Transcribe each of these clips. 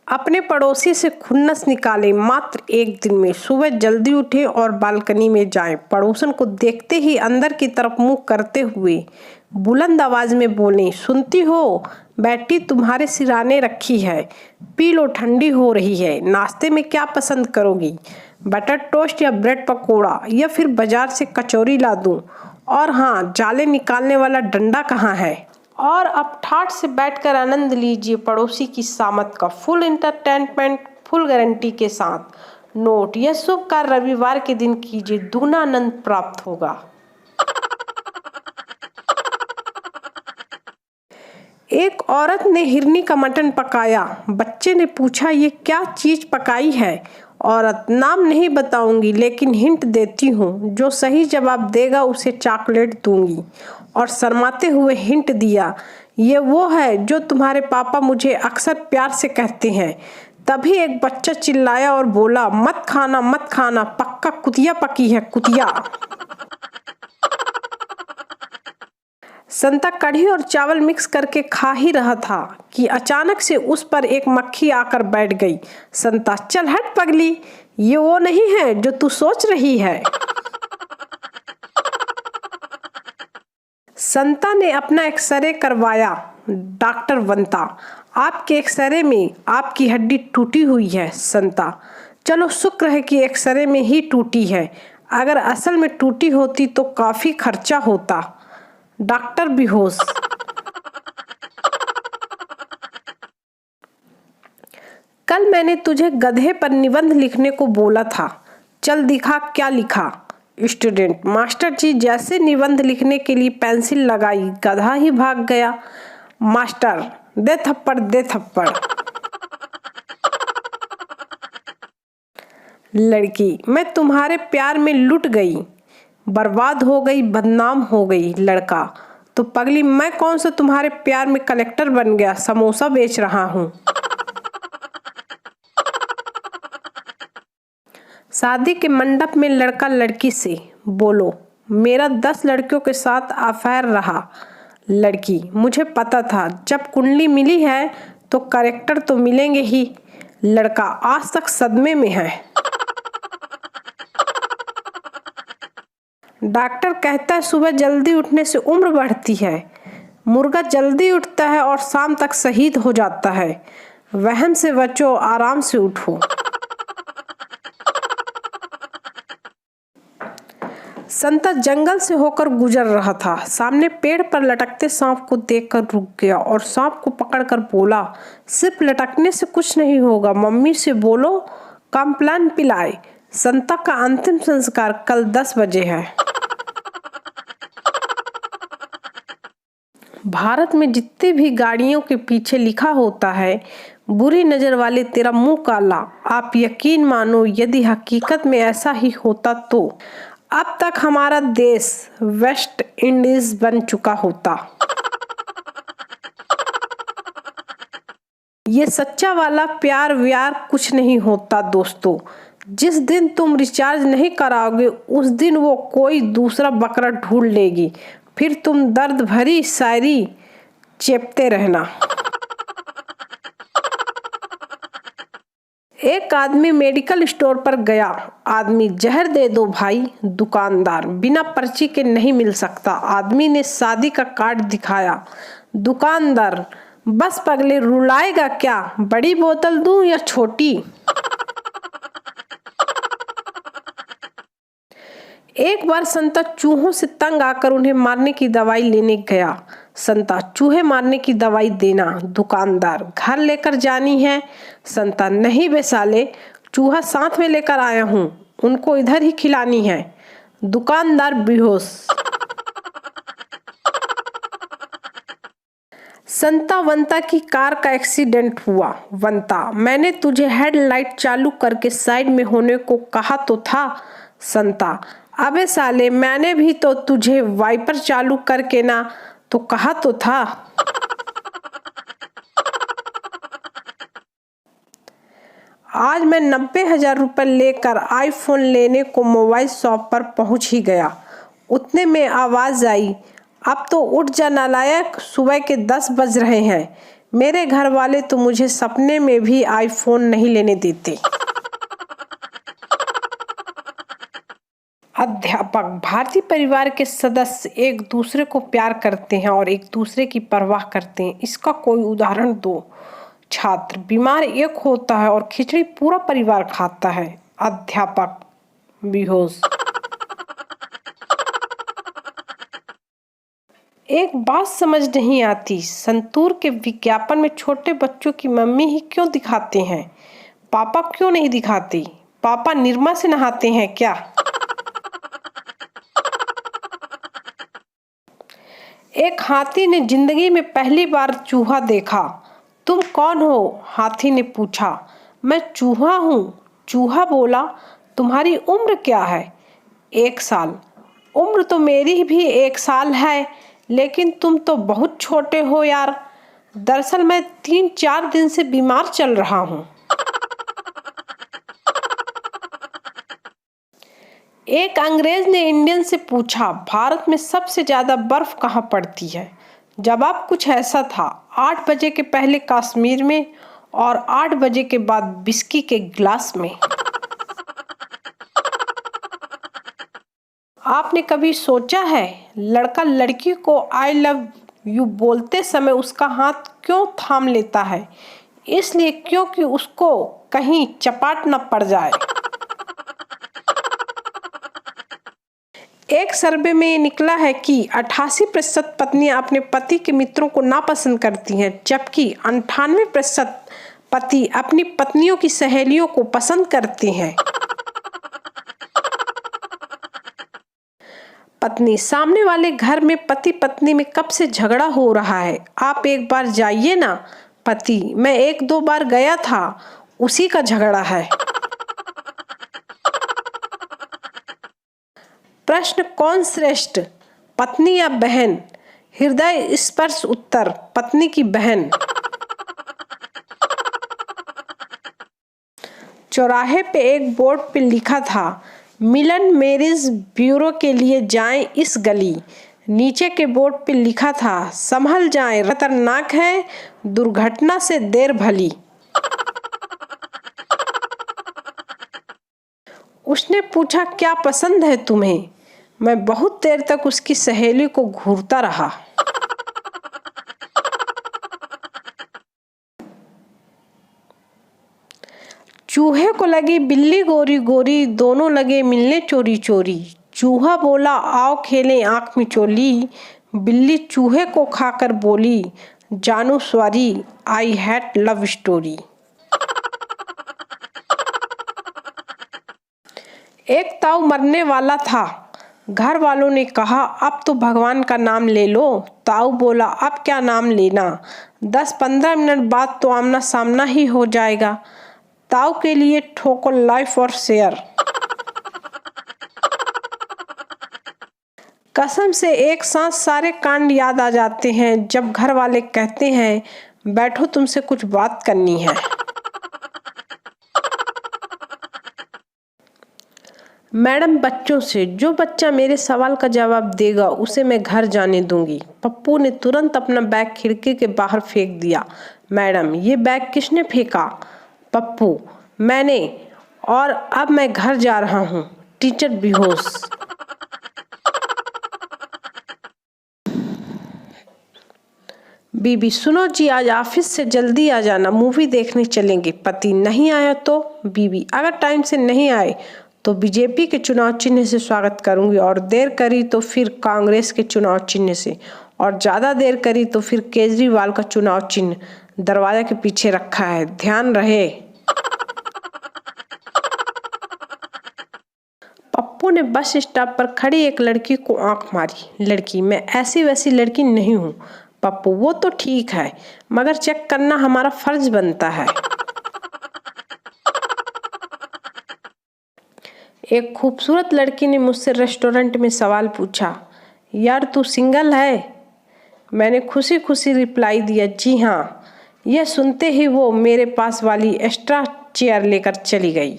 अपने पड़ोसी से खुन्नस निकाले मात्र एक दिन में। सुबह जल्दी उठे और बालकनी में जाएं। पड़ोसन को देखते ही अंदर की तरफ मुंह करते हुए बुलंद आवाज में बोले, सुनती हो बेटी, तुम्हारे सिराने रखी है, पी लो, ठंडी हो रही है। नाश्ते में क्या पसंद करोगी, बटर टोस्ट या ब्रेड पकौड़ा, या फिर बाजार से कचौरी ला दूं? और हाँ, जाले निकालने वाला डंडा कहाँ है? और अब ठाठ से बैठकर आनंद लीजिए पड़ोसी की शामत का। फुल एंटरटेनमेंट, फुल गारंटी के साथ। नोट, यह शुभ कार्य रविवार के दिन कीजिए, दुगना आनंद प्राप्त होगा। एक औरत ने हिरनी का मटन पकाया। बच्चे ने पूछा, ये क्या चीज पकाई है? औरत, नाम नहीं बताऊंगी, लेकिन हिंट देती हूँ, जो सही जवाब देगा उसे चॉकलेट दूंगी। और शर्माते हुए हिंट दिया, ये वो है जो तुम्हारे पापा मुझे अक्सर प्यार से कहते हैं। तभी एक बच्चा चिल्लाया और बोला, मत खाना मत खाना, पक्का कुतिया पकी है, कुतिया। संता कढ़ी और चावल मिक्स करके खा ही रहा था कि अचानक से उस पर एक मक्खी आकर बैठ गई। संता, चल हट पगली, ये वो नहीं है जो तू सोच रही है। संता ने अपना एक्सरे करवाया। डॉक्टर वंता, आपके एक्सरे में आपकी हड्डी टूटी हुई है। संता, चलो शुक्र है कि एक्सरे में ही टूटी है, अगर असल में टूटी होती तो काफी खर्चा होता। डॉक्टर बेहोश। कल मैंने तुझे गधे पर निबंध लिखने को बोला था, चल दिखा क्या लिखा। स्टूडेंट, मास्टर जी, जैसे निबंध लिखने के लिए पेंसिल लगाई, गधा ही भाग गया। मास्टर, दे थप्पड़ दे थप्पड़। लड़की, मैं तुम्हारे प्यार में लुट गई, बर्बाद हो गई, बदनाम हो गई। लड़का, तो पगली, मैं कौन सा तुम्हारे प्यार में कलेक्टर बन गया, समोसा बेच रहा हूँ। शादी के मंडप में लड़का लड़की से, बोलो, मेरा 10 लड़कियों के साथ अफेयर रहा। लड़की, मुझे पता था, जब कुंडली मिली है तो करेक्टर तो मिलेंगे ही। लड़का आज तक सदमे में है। डॉक्टर कहता है सुबह जल्दी उठने से उम्र बढ़ती है। मुर्गा जल्दी उठता है और शाम तक शहीद हो जाता है। वहम से बचो, आराम से उठो। संता जंगल से होकर गुजर रहा था। सामने पेड़ पर लटकते सांप को देखकर रुक गया और सांप को पकड़कर बोला, सिर्फ लटकने से कुछ नहीं होगा, मम्मी से बोलो कॉम्प्लान पिलाए। संता का अंतिम संस्कार कल 10 बजे है। भारत में जितने भी गाड़ियों के पीछे लिखा होता है, बुरी नजर वाले तेरा मुंह काला, आप यकीन मानो यदि हकीकत में ऐसा ही होता तो अब तक हमारा देश वेस्ट इंडीज बन चुका होता। ये सच्चा वाला प्यार व्यार कुछ नहीं होता दोस्तों। जिस दिन तुम रिचार्ज नहीं कराओगे उस दिन वो कोई दूसरा बकरा ढूंढ लेगी, फिर तुम दर्द भरी शायरी चेपते रहना। एक आदमी मेडिकल स्टोर पर गया। आदमी, जहर दे दो भाई। दुकानदार, बिना पर्ची के नहीं मिल सकता। आदमी ने शादी का कार्ड दिखाया। दुकानदार, बस पगले, रुलाएगा क्या, बड़ी बोतल दूं या छोटी? एक बार संता चूहों से तंग आकर उन्हें मारने की दवाई लेने गया। संता, चूहे मारने की दवाई देना। दुकानदार, घर लेकर जानी है? संता, नहीं बे साले, चूहा साथ में लेकर आया हूँ, उनको इधर ही खिलानी है। दुकानदार बेहोश। संता वंता की कार का एक्सीडेंट हुआ। वंता, मैंने तुझे हेडलाइट चालू करके साइड में होने को कहा तो था। संता, अबे साले, मैंने भी तो तुझे वाइपर चालू करके ना तो कहा तो था। आज मैं 90,000 रुपए लेकर आईफोन लेने को मोबाइल शॉप पर पहुंच ही गया। उतने में आवाज आई, अब तो उठ जा नालायक, सुबह के 10 बज रहे हैं। मेरे घर वाले तो मुझे सपने में भी आईफोन नहीं लेने देते। अध्यापक, भारतीय परिवार के सदस्य एक दूसरे को प्यार करते हैं और एक दूसरे की परवाह करते हैं, इसका कोई उदाहरण दो। छात्र, बीमार एक होता है और खिचड़ी पूरा परिवार खाता है। अध्यापक, बेहोश। एक बात समझ नहीं आती, संतूर के विज्ञापन में छोटे बच्चों की मम्मी ही क्यों दिखाते हैं, पापा क्यों नहीं दिखाते? पापा निरमा से नहाते हैं क्या? एक हाथी ने जिंदगी में पहली बार चूहा देखा। तुम कौन हो? हाथी ने पूछा। मैं चूहा हूँ। चूहा बोला। तुम्हारी उम्र क्या है? 1 साल। उम्र तो मेरी भी 1 साल है, लेकिन तुम तो बहुत छोटे हो यार। दरअसल मैं 3-4 दिन से बीमार चल रहा हूँ। एक अंग्रेज ने इंडियन से पूछा, भारत में सबसे ज्यादा बर्फ कहाँ पड़ती है? जवाब कुछ ऐसा था, 8 बजे के पहले कश्मीर में और 8 बजे के बाद विस्की के गिलास में। आपने कभी सोचा है, लड़का लड़की को आई लव यू बोलते समय उसका हाथ क्यों थाम लेता है? इसलिए क्योंकि उसको कहीं चपाट न पड़ जाए। एक सर्वे में निकला है कि 88% पत्नियां अपने पति के मित्रों को नापसंद करती हैं, जबकि 98% पति अपनी पत्नियों की सहेलियों को पसंद करते हैं। पत्नी, सामने वाले घर में पति पत्नी में कब से झगड़ा हो रहा है, आप एक बार जाइए ना। पति, मैं 1-2 बार गया था, उसी का झगड़ा है। प्रश्न, कौन श्रेष्ठ, पत्नी या बहन? हृदय स्पर्श उत्तर, पत्नी की बहन। चौराहे पे एक बोर्ड पे लिखा था, मिलन मैरिज ब्यूरो के लिए जाएं इस गली। नीचे के बोर्ड पे लिखा था, संभल जाएं, खतरनाक है, दुर्घटना से देर भली। उसने पूछा, क्या पसंद है तुम्हें? मैं बहुत देर तक उसकी सहेली को घूरता रहा। चूहे को लगी बिल्ली गोरी गोरी, दोनों लगे मिलने चोरी चोरी। चूहा बोला, आओ खेलें आंख मिचोली। बिल्ली चूहे को खाकर बोली, जानू sorry, I had love story. एक ताऊ मरने वाला था, घर वालों ने कहा, अब तो भगवान का नाम ले लो। ताऊ बोला, अब क्या नाम लेना, 10-15 मिनट बाद तो आमना सामना ही हो जाएगा। ताऊ के लिए ठोको लाइफ और शेयर। कसम से एक साथ सारे कांड याद आ जाते हैं जब घर वाले कहते हैं, बैठो तुमसे कुछ बात करनी है। मैडम बच्चों से, जो बच्चा मेरे सवाल का जवाब देगा उसे मैं घर जाने दूंगी। पप्पू ने तुरंत अपना बैग खिड़की के बाहर फेंक दिया। मैडम, ये बैग किसने फेंका? पप्पू, मैंने, और अब मैं घर जा रहा हूँ। टीचर बेहोश। बीबी, सुनो जी, आज ऑफिस से जल्दी आ जाना, मूवी देखने चलेंगे। पति, नहीं आया तो? बीबी, अगर टाइम से नहीं आए तो बीजेपी के चुनाव चिन्ह से स्वागत करूंगी, और देर करी तो फिर कांग्रेस के चुनाव चिन्ह से, और ज्यादा देर करी तो फिर केजरीवाल का चुनाव चिन्ह दरवाजा के पीछे रखा है, ध्यान रहे। पप्पू ने बस स्टॉप पर खड़ी एक लड़की को आंख मारी। लड़की, मैं ऐसी वैसी लड़की नहीं हूँ। पप्पू, वो तो ठीक है, मगर चेक करना हमारा फर्ज बनता है। एक खूबसूरत लड़की ने मुझसे रेस्टोरेंट में सवाल पूछा, यार तू सिंगल है? मैंने खुशी खुशी रिप्लाई दिया, जी हाँ। यह सुनते ही वो मेरे पास वाली एक्स्ट्रा चेयर लेकर चली गई।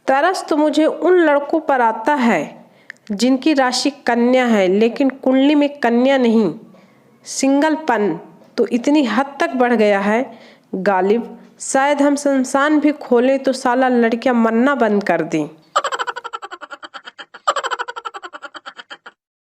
तरस तो मुझे उन लड़कों पर आता है जिनकी राशि कन्या है लेकिन कुंडली में कन्या नहीं, सिंगलपन तो इतनी हद तक बढ़ गया है गालिब, शायद हम शमशान भी खोलें तो साला लड़कियां मरना बंद कर दें।